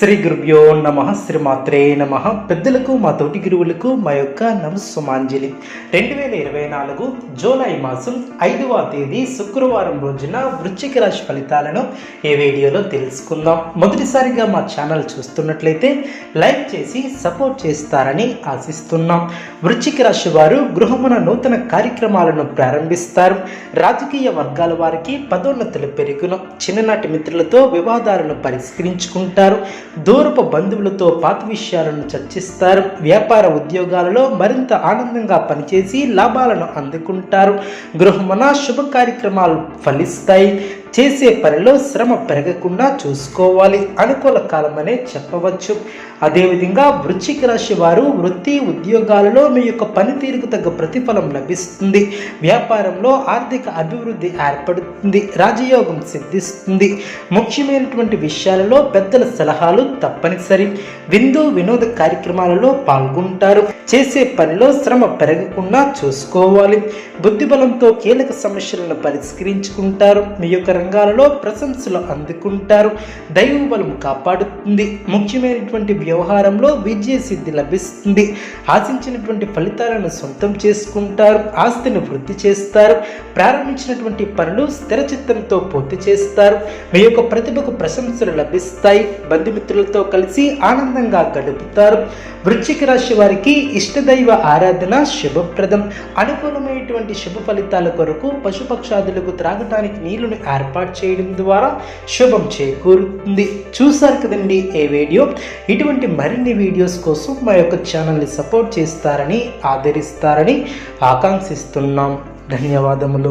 శ్రీ గురుభ్యో నమ శ్రీమాత్రే నమ. పెద్దలకు మా తోటి గురువులకు మా యొక్క నమస్సుమాంజలి. 2024 జూలై మాసం 5వ తేదీ శుక్రవారం రోజున వృశ్చిక రాశి ఫలితాలను ఈ వీడియోలో తెలుసుకుందాం. మొదటిసారిగా మా ఛానల్ చూస్తున్నట్లయితే లైక్ చేసి సపోర్ట్ చేస్తారని ఆశిస్తున్నాం. వృశ్చిక రాశి వారు గృహమున నూతన కార్యక్రమాలను ప్రారంభిస్తారు. రాజకీయ వర్గాల వారికి పదోన్నతులు పెరుగును. చిన్ననాటి మిత్రులతో వివాదాలను పరిష్కరించుకుంటారు. దూరపు బంధువులతో పాత విషయాలను చర్చిస్తారు. వ్యాపార ఉద్యోగాలలో మరింత ఆనందంగా పనిచేసి లాభాలను అందుకుంటారు. గృహమున శుభ కార్యక్రమాలు ఫలిస్తాయి. చేసే పనిలో శ్రమ పెరగకుండా చూసుకోవాలి. అనుకూల కాలమనే చెప్పవచ్చు. అదేవిధంగా వృశ్చిక రాశి వారు వృత్తి ఉద్యోగాలలో మీ యొక్క పనితీరుకు తగ్గ ప్రతిఫలం లభిస్తుంది. వ్యాపారంలో ఆర్థిక అభివృద్ధి ఏర్పడుతుంది. రాజయోగం సిద్ధిస్తుంది. ముఖ్యమైనటువంటి విషయాలలో పెద్దల సలహాలు తప్పనిసరి. విందు వినోద కార్యక్రమాలలో పాల్గొంటారు. చేసే పనిలో శ్రమ పెరగకుండా చూసుకోవాలి. బుద్ధిబలంతో కీలక సమస్యలను పరిష్కరించుకుంటారు. మీ యొక్క రంగాలలో ప్రశంసలు అందుకుంటారు. దైవబలం కాపాడుతుంది. ముఖ్యమైనటువంటి వ్యవహారంలో విజయ సిద్ధి లభిస్తుంది. ఆశించినటువంటి ఫలితాలను సొంతం చేసుకుంటారు. ఆస్తిని వృద్ధి చేస్తారు. ప్రారంభించినటువంటి పనులు స్థిరచిత్తంతో పూర్తి చేస్తారు. మీ యొక్క ప్రతిభకు ప్రశంసలు లభిస్తాయి. బంధుమిత్రులతో కలిసి ఆనందంగా గడుపుతారు. వృశ్చిక రాశి వారికి ఇష్టదైవ ఆరాధన శుభప్రదం. అనుకూలమైనటువంటి శుభ ఫలితాల కొరకు పశుపక్షాదులకు త్రాగటానికి నీళ్లను ఏర్పాటు చేయడం ద్వారా శుభం చేకూరుతుంది. చూసారు కదండి ఈ వీడియో. ఇటువంటి మరిన్ని వీడియోస్ కోసం మా యొక్క ఛానల్ని సపోర్ట్ చేస్తారని ఆదరిస్తారని ఆకాంక్షిస్తున్నాం. ధన్యవాదములు.